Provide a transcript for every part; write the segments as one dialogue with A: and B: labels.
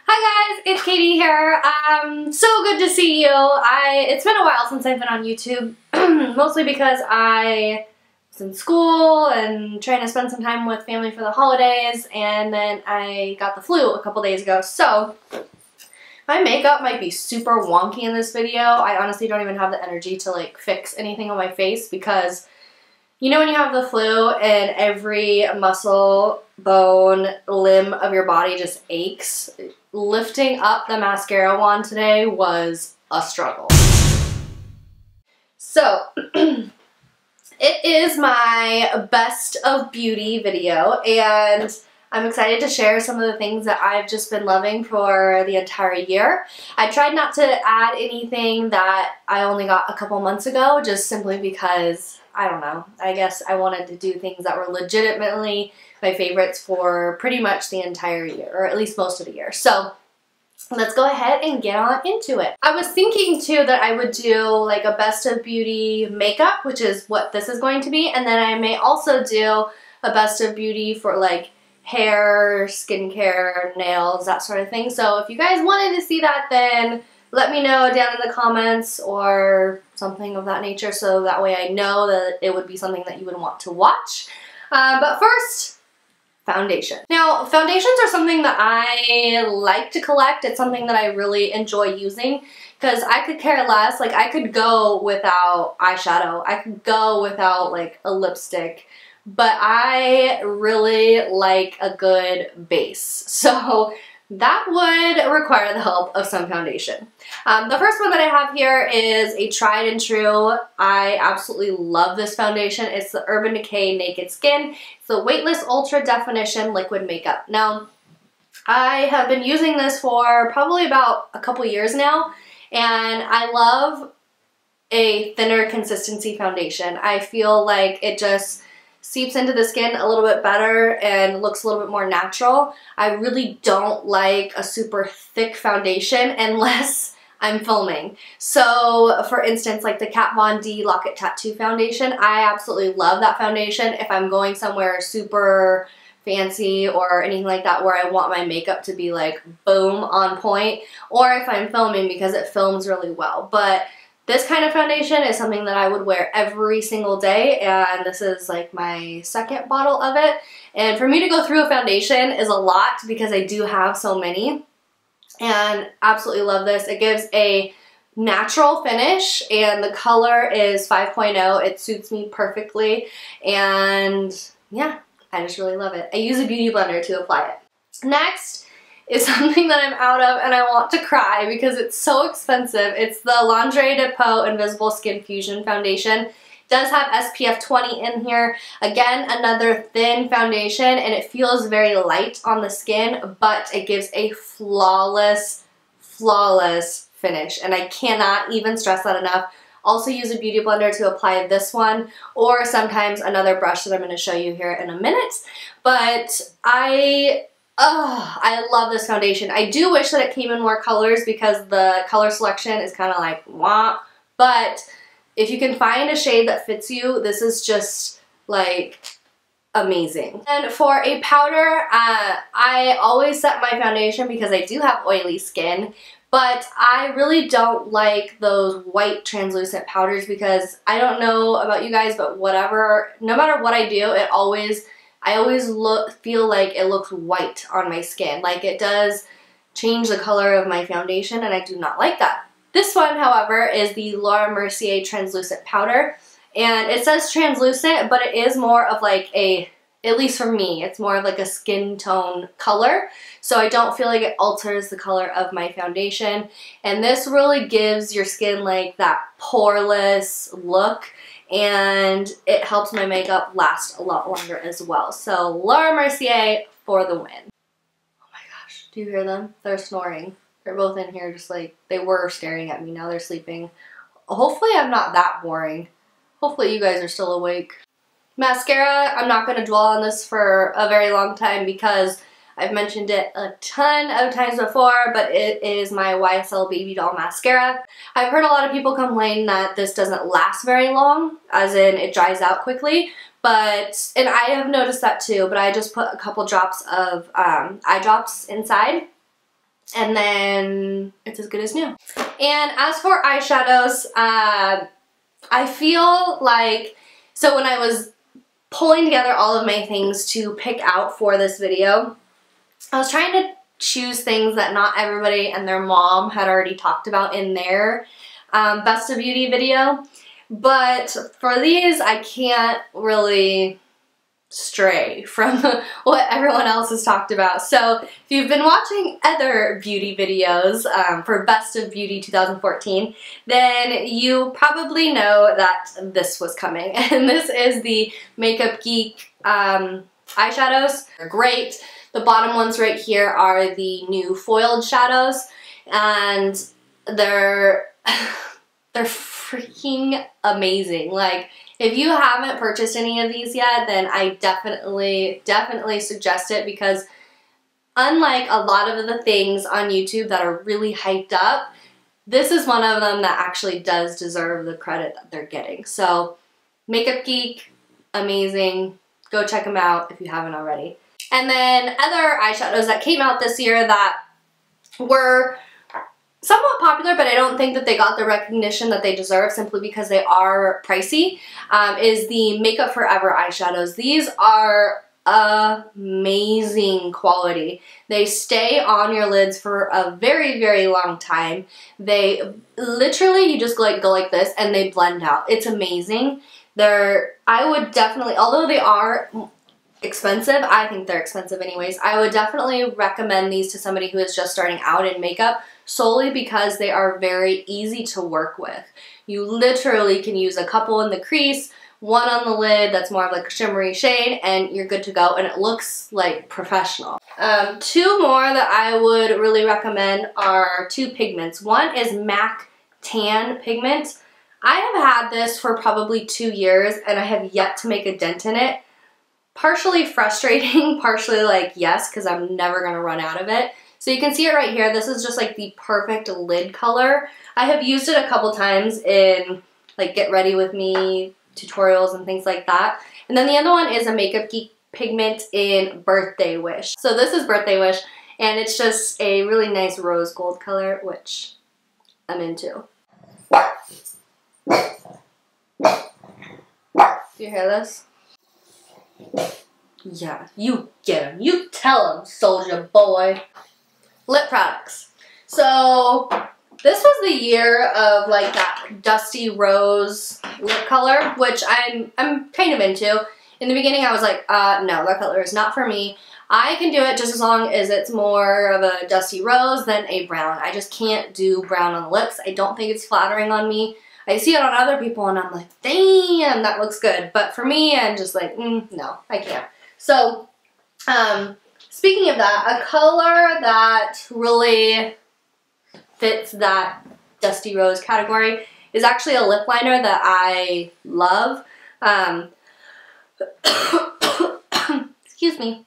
A: Hi guys, it's Katie here. So good to see you. It's been a while since I've been on YouTube, mostly because I was in school and trying to spend some time with family for the holidays, and then I got the flu a couple days ago. So my makeup might be super wonky in this video. I honestly don't even have the energy to like fix anything on my face because you know when you have the flu and every muscle, bone, limb of your body just aches? Lifting up the mascara wand today was a struggle. So, it is my best of beauty video, and I'm excited to share some of the things that I've just been loving for the entire year. I tried not to add anything that I only got a couple months ago, just simply because, I don't know, I guess I wanted to do things that were legitimately my favorites for pretty much the entire year, or at least most of the year. So let's go ahead and get on into it. I was thinking too that I would do like a best of beauty makeup, which is what this is going to be, and then I may also do a best of beauty for like hair, skincare, nails, that sort of thing. So if you guys wanted to see that, then let me know down in the comments or something of that nature, so that way I know that it would be something that you would want to watch. But first, foundation. Now, foundations are something that I like to collect. It's something that I really enjoy using because I could care less. Like, I could go without eyeshadow. I could go without like a lipstick, but I really like a good base. So that would require the help of some foundation. The first one that I have here is a tried and true. I absolutely love this foundation. It's the Urban Decay Naked Skin. It's the Weightless Ultra Definition Liquid Makeup. Now, I have been using this for probably about a couple years now, and I love a thinner consistency foundation. I feel like it just seeps into the skin a little bit better and looks a little bit more natural. I really don't like a super thick foundation unless I'm filming. So for instance, like the Kat Von D Lock It Tattoo foundation, I absolutely love that foundation if I'm going somewhere super fancy or anything like that where I want my makeup to be like boom on point, or if I'm filming because it films really well. But this kind of foundation is something that I would wear every single day, and this is like my second bottle of it. And for me to go through a foundation is a lot because I do have so many, and absolutely love this. It gives a natural finish, and the color is 5.0. It suits me perfectly, and yeah, I just really love it. I use a beauty blender to apply it. Next is something that I'm out of and I want to cry because it's so expensive. It's the Laundrée Depot Invisible Skin Fusion Foundation. It does have SPF 20 in here. Again, another thin foundation, and it feels very light on the skin, but it gives a flawless, flawless finish, and I cannot even stress that enough. Also use a beauty blender to apply this one, or sometimes another brush that I'm going to show you here in a minute. But I love this foundation. I do wish that it came in more colors because the color selection is kind of like wah, but if you can find a shade that fits you, this is just like amazing. And for a powder, I always set my foundation because I do have oily skin, but I really don't like those white translucent powders because I don't know about you guys, but no matter what I do, I always feel like it looks white on my skin. Like it does change the color of my foundation, and I do not like that. This one, however, is the Laura Mercier Translucent Powder, and it says translucent, but it is more of like at least for me, it's more of like a skin tone color, so I don't feel like it alters the color of my foundation, and this really gives your skin like that poreless look, and it helps my makeup last a lot longer as well. So Laura Mercier for the win. Oh my gosh, do you hear them? They're snoring. They're both in here just like, they were staring at me, now they're sleeping. Hopefully I'm not that boring. Hopefully you guys are still awake. Mascara, I'm not going to dwell on this for a very long time because I've mentioned it a ton of times before, but it is my YSL Baby Doll Mascara. I've heard a lot of people complain that this doesn't last very long, as in it dries out quickly, and I have noticed that too, but I just put a couple drops of eye drops inside, and then it's as good as new. And as for eyeshadows, I feel like, so when I was pulling together all of my things to pick out for this video, I was trying to choose things that not everybody and their mom had already talked about in their Best of Beauty video. But for these, I can't really stray from what everyone else has talked about. So if you've been watching other beauty videos for Best of Beauty 2014, then you probably know that this was coming. And this is the Makeup Geek eyeshadows. They're great. The bottom ones right here are the new foiled shadows, and they're freaking amazing. Like, if you haven't purchased any of these yet, then I definitely suggest it, because unlike a lot of the things on YouTube that are really hyped up, this is one of them that actually does deserve the credit that they're getting. So, Makeup Geek, amazing. Go check them out if you haven't already. And then other eyeshadows that came out this year that were somewhat popular, but I don't think that they got the recognition that they deserve simply because they are pricey, is the Makeup Forever eyeshadows. These are amazing quality. They stay on your lids for a very, very long time. They literally, you just go like this and they blend out. It's amazing. I would definitely, although they are expensive, I think they're expensive anyways, I would definitely recommend these to somebody who is just starting out in makeup, solely because they are very easy to work with. You literally can use a couple in the crease, one on the lid that's more of like a shimmery shade, and you're good to go, and it looks like professional. Two more that I would really recommend are two pigments. One is MAC Tan pigment. I have had this for probably 2 years and I have yet to make a dent in it. Partially frustrating, partially like yes, because I'm never going to run out of it. So you can see it right here. This is just like the perfect lid color. I have used it a couple times in like Get Ready With Me tutorials and things like that. And then the other one is a Makeup Geek pigment in Birthday Wish. So this is Birthday Wish, and it's just a really nice rose gold color, which I'm into. Do you hear this? Yeah, you get him. You tell him, soldier boy. Lip products. So this was the year of like that dusty rose lip color, which I'm kind of into. In the beginning I was like, no, that color is not for me. I can do it just as long as it's more of a dusty rose than a brown. I just can't do brown on the lips. I don't think it's flattering on me. I see it on other people and I'm like, damn, that looks good. But for me, I'm just like, no, I can't. So, speaking of that, a color that really fits that dusty rose category is actually a lip liner that I love. Excuse me.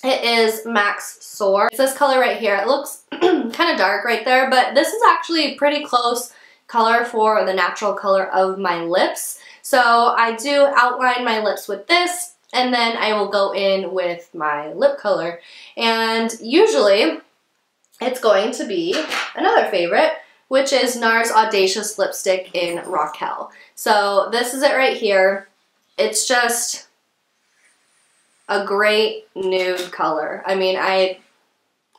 A: It is MAC's Soar. It's this color right here. It looks kind of dark right there, but this is actually a pretty close color for the natural color of my lips. So I do outline my lips with this, and then I will go in with my lip color. And usually it's going to be another favorite, which is NARS Audacious Lipstick in Raquel. So this is it right here. It's just a great nude color. I mean, I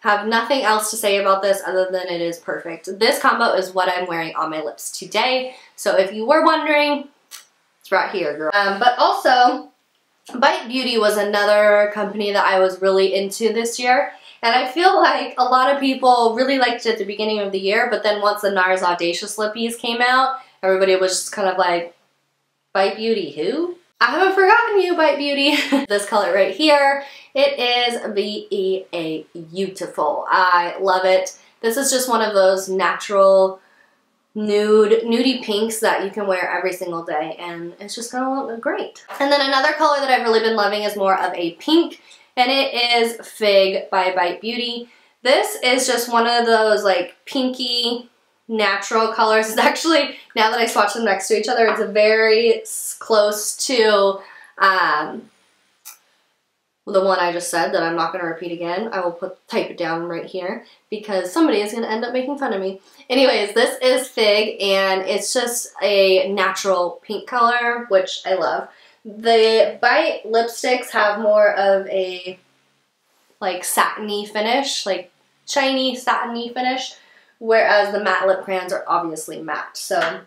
A: have nothing else to say about this other than it is perfect. This combo is what I'm wearing on my lips today. So if you were wondering, it's right here, girl. But also, Bite Beauty was another company that I was really into this year. And I feel like a lot of people really liked it at the beginning of the year, but then once the NARS Audacious Lippies came out, everybody was just kind of like, Bite Beauty, who? I haven't forgotten you, Bite Beauty. This color right here, it is beautiful. I love it. This is just one of those natural nudie pinks that you can wear every single day, and it's just gonna look great. And then another color that I've really been loving is more of a pink, and it is Fig by Bite Beauty. This is just one of those like pinky natural colors. It's actually, now that I swatch them next to each other, it's very close to the one I just said that I'm not going to repeat again, I will type it down right here because somebody is going to end up making fun of me. Anyways, this is Fig, and it's just a natural pink color, which I love. The Bite lipsticks have more of a like satiny finish, like shiny satiny finish, whereas the matte lip crayons are obviously matte. So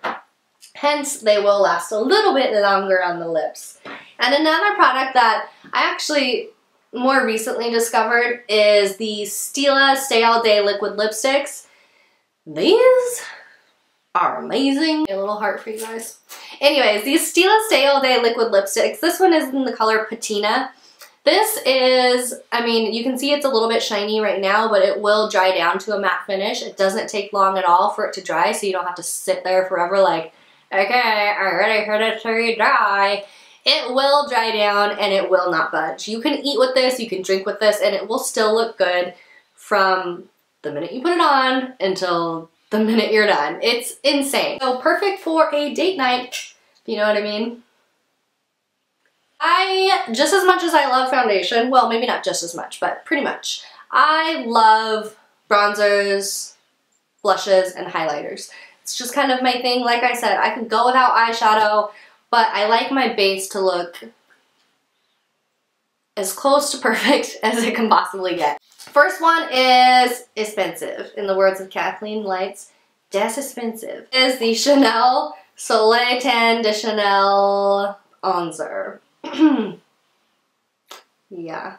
A: hence they will last a little bit longer on the lips. And another product that I actually more recently discovered is the Stila Stay All Day Liquid Lipsticks. These are amazing. A little heart for you guys. Anyways, these Stila Stay All Day Liquid Lipsticks, this one is in the color Patina. This is, I mean, you can see it's a little bit shiny right now, but it will dry down to a matte finish. It doesn't take long at all for it to dry, so you don't have to sit there forever like, okay, I'm ready for it to dry. It will dry down and it will not budge. You can eat with this, you can drink with this, and it will still look good from the minute you put it on until the minute you're done. It's insane. So perfect for a date night, if you know what I mean. Just as much as I love foundation, well, maybe not just as much, but pretty much, I love bronzers, blushes, and highlighters. It's just kind of my thing. Like I said, I can go without eyeshadow, but I like my base to look as close to perfect as it can possibly get. First one is expensive. In the words of Kathleen Lights, das expensive. Is the Chanel Soleil Tan de Chanel Bronzer. Yeah.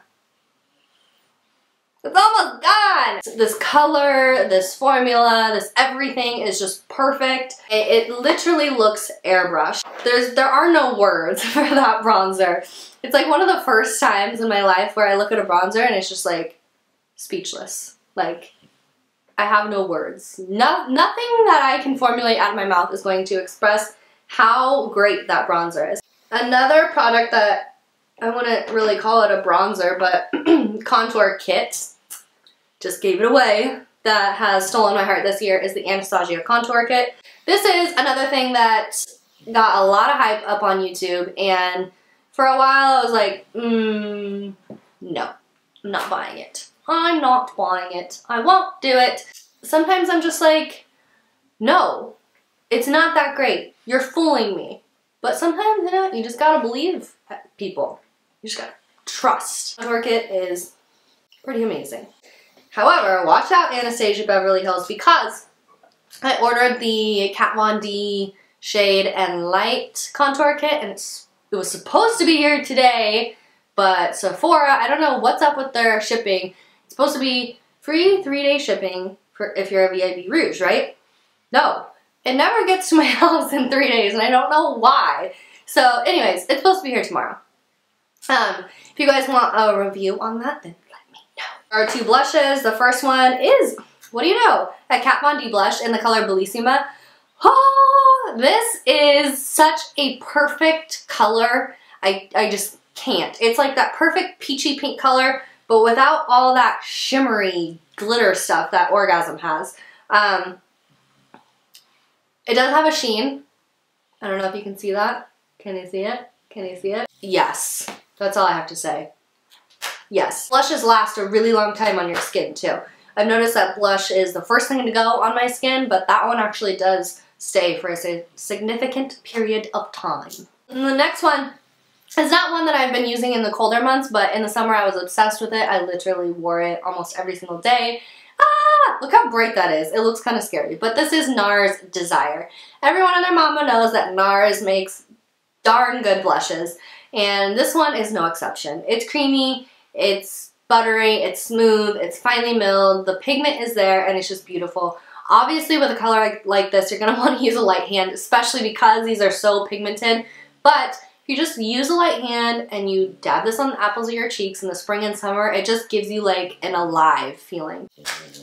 A: It's almost gone! This color, this formula, this everything is just perfect. It literally looks airbrushed. There are no words for that bronzer. It's like one of the first times in my life where I look at a bronzer and it's just like speechless. Like, I have no words. Nothing that I can formulate out of my mouth is going to express how great that bronzer is. Another product that I wouldn't really call it a bronzer, but contour kit, just gave it away, that has stolen my heart this year is the Anastasia contour kit. This is another thing that got a lot of hype up on YouTube, and for a while I was like, no, I'm not buying it. I'm not buying it. I won't do it. Sometimes I'm just like, no, it's not that great. You're fooling me. But sometimes, you know, you just gotta believe people. You just gotta trust. Contour kit is pretty amazing. However, watch out Anastasia Beverly Hills, because I ordered the Kat Von D Shade and Light contour kit, and it was supposed to be here today, but Sephora, I don't know what's up with their shipping. It's supposed to be free 3-day shipping for if you're a VIP Rouge, right? No. It never gets to my house in 3 days, and I don't know why. So anyways, it's supposed to be here tomorrow. If you guys want a review on that, then let me know. There are two blushes. The first one is, what do you know, a Kat Von D blush in the color Bellissima. Oh, this is such a perfect color. I just can't. It's like that perfect peachy pink color, but without all that shimmery glitter stuff that Orgasm has. It does have a sheen. I don't know if you can see that. Can you see it? Can you see it? Yes. That's all I have to say. Yes. Blushes last a really long time on your skin too. I've noticed that blush is the first thing to go on my skin, but that one actually does stay for a significant period of time. And the next one is not one that I've been using in the colder months, but in the summer I was obsessed with it. I literally wore it almost every single day. Ah, look how bright that is. It looks kind of scary. But this is NARS Desire. Everyone and their mama knows that NARS makes darn good blushes, and this one is no exception. It's creamy, it's buttery, it's smooth, it's finely milled, the pigment is there, and it's just beautiful. Obviously with a color like this, you're going to want to use a light hand, especially because these are so pigmented, but if you just use a light hand and you dab this on the apples of your cheeks in the spring and summer, it just gives you like an alive feeling.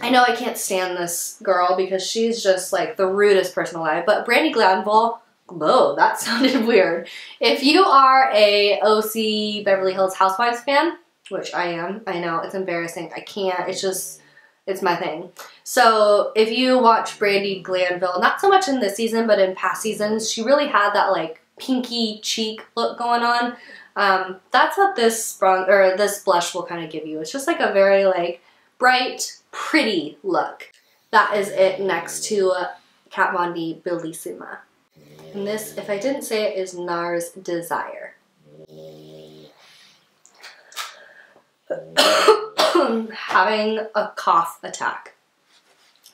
A: I know I can't stand this girl because she's just like the rudest person alive, but Brandi Glanville, whoa, that sounded weird. If you are a OC Beverly Hills Housewives fan, which I am, I know, it's embarrassing, I can't, it's my thing. So if you watch Brandi Glanville, not so much in this season, but in past seasons, she really had that like pinky cheek look going on. That's what this blush will kind of give you. It's just like a very like bright, pretty look. That is it next to Kat Von D Bellissima. And this, if I didn't say it, is NARS Desire. Having a cough attack.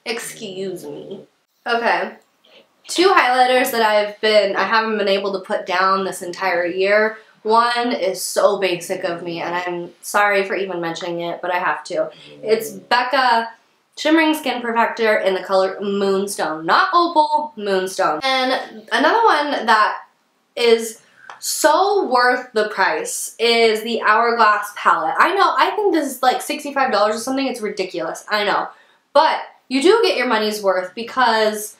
A: Excuse me. Okay. Two highlighters that I haven't been able to put down this entire year. One is so basic of me, and I'm sorry for even mentioning it, but I have to. It's Becca Shimmering Skin Perfector in the color Moonstone. Not Opal, Moonstone. And another one that is so worth the price is the Hourglass palette. I know, I think this is like $65 or something. It's ridiculous, I know. But you do get your money's worth because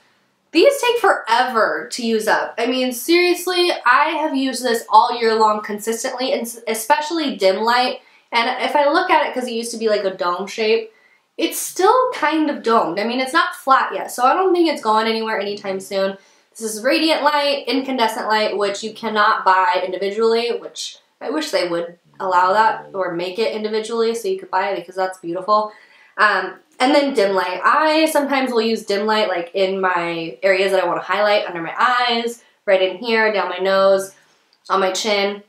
A: these take forever to use up. I mean, seriously, I have used this all year long consistently, and especially dim light. And if I look at it, because it used to be like a dome shape, it's still kind of domed. I mean, it's not flat yet, so I don't think it's going anywhere anytime soon. This is radiant light, incandescent light, which you cannot buy individually, which I wish they would allow that or make it individually so you could buy it, because that's beautiful. And then dim light. I sometimes will use dim light like in my areas that I want to highlight, under my eyes, right in here, down my nose, on my chin.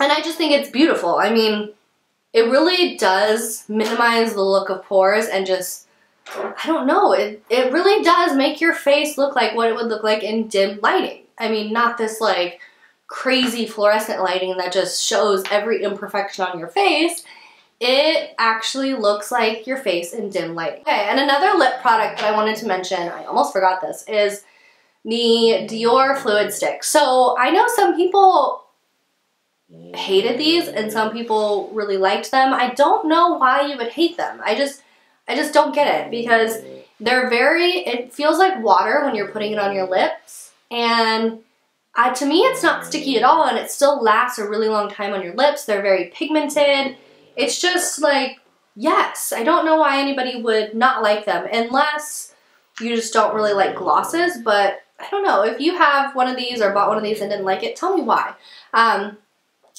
A: And I just think it's beautiful. I mean, it really does minimize the look of pores and just, I don't know, it really does make your face look like what it would look like in dim lighting. I mean, not this like crazy fluorescent lighting that just shows every imperfection on your face. It actually looks like your face in dim lighting. Okay, and another lip product that I wanted to mention, I almost forgot this, is the Dior Fluid Stick. So I know some people hated these and some people really liked them. I don't know why you would hate them. I just don't get it, because they're it feels like water when you're putting it on your lips, and to me it's not sticky at all, and it still lasts a really long time on your lips. They're very pigmented. It's just like, yes, I don't know why anybody would not like them, unless you just don't really like glosses, but I don't know. If you have one of these or bought one of these and didn't like it, tell me why.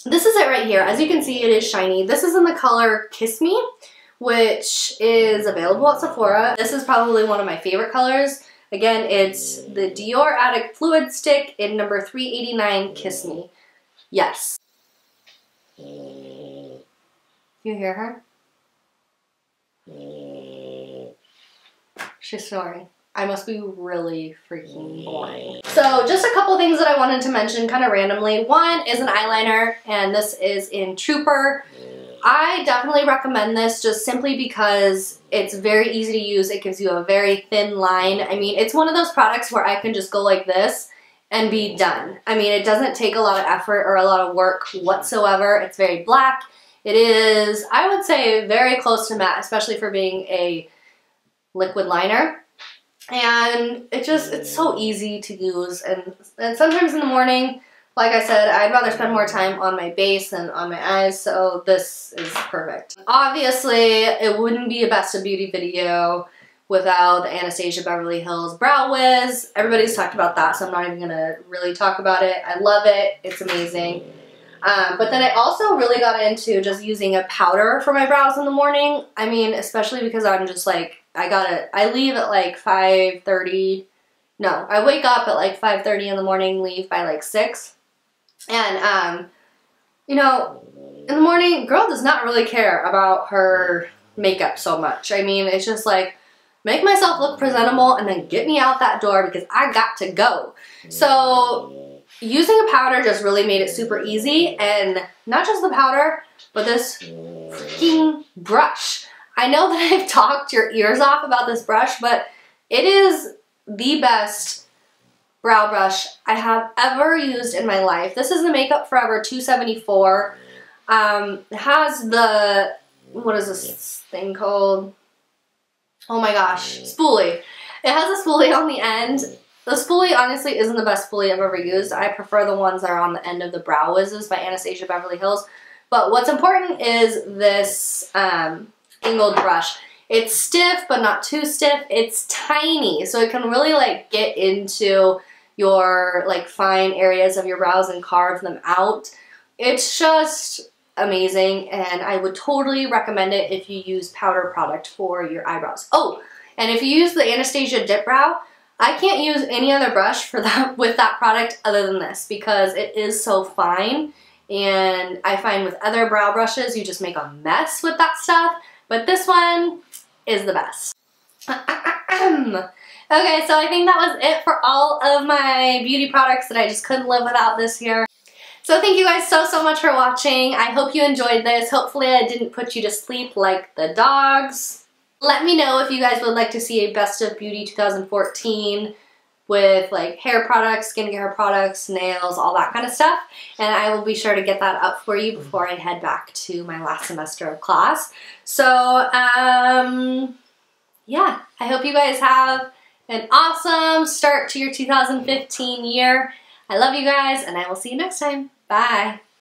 A: This is it right here. As you can see, it is shiny. This is in the color Kiss Me, which is available at Sephora. This is probably one of my favorite colors. Again, it's the Dior Addict Fluid Stick in number 389, Kiss Me. Yes. You hear her? She's snoring. I must be really freaking boring. So just a couple things that I wanted to mention kind of randomly. One is an eyeliner, and this is in Trooper. I definitely recommend this just simply because it's very easy to use. It gives you a very thin line. I mean, it's one of those products where I can just go like this and be done. I mean, it doesn't take a lot of effort or a lot of work whatsoever. It's very black. It is, I would say, very close to matte, especially for being a liquid liner. And it's so easy to use, and sometimes in the morning, like I said, I'd rather spend more time on my base than on my eyes, so this is perfect. Obviously, it wouldn't be a Best of Beauty video without the Anastasia Beverly Hills Brow Wiz. Everybody's talked about that, so I'm not even gonna really talk about it. I love it, it's amazing. But then I also really got into just using a powder for my brows in the morning. I mean, especially because I'm just like, I leave at like 5:30. No, I wake up at like 5:30 in the morning, leave by like 6. And, you know, in the morning, girl does not really care about her makeup so much. I mean, it's just like, make myself look presentable and then get me out that door because I got to go. So using a powder just really made it super easy, and not just the powder, but this freaking brush. I know that I've talked your ears off about this brush, but it is the best brow brush I have ever used in my life. This is the Makeup Forever 274. It has the, what is this thing called? Oh my gosh, spoolie. It has a spoolie on the end. The spoolie honestly isn't the best spoolie I've ever used. I prefer the ones that are on the end of the Brow Wizzes by Anastasia Beverly Hills. But what's important is this angled brush. It's stiff, but not too stiff. It's tiny, so it can really like get into your like fine areas of your brows and carve them out. it's just amazing, and I would totally recommend it if you use powder product for your eyebrows. Oh, and if you use the Anastasia Dip Brow, I can't use any other brush for that with that product other than this because it is so fine, and I find with other brow brushes you just make a mess with that stuff, but this one is the best. Okay, so I think that was it for all of my beauty products that I just couldn't live without this year. So thank you guys so much for watching. I hope you enjoyed this. Hopefully I didn't put you to sleep like the dogs. Let me know if you guys would like to see a Best of Beauty 2014 with like hair products, skincare products, nails, all that kind of stuff. And I will be sure to get that up for you before I head back to my last semester of class. So, yeah, I hope you guys have an awesome start to your 2015 year. I love you guys, and I will see you next time. Bye.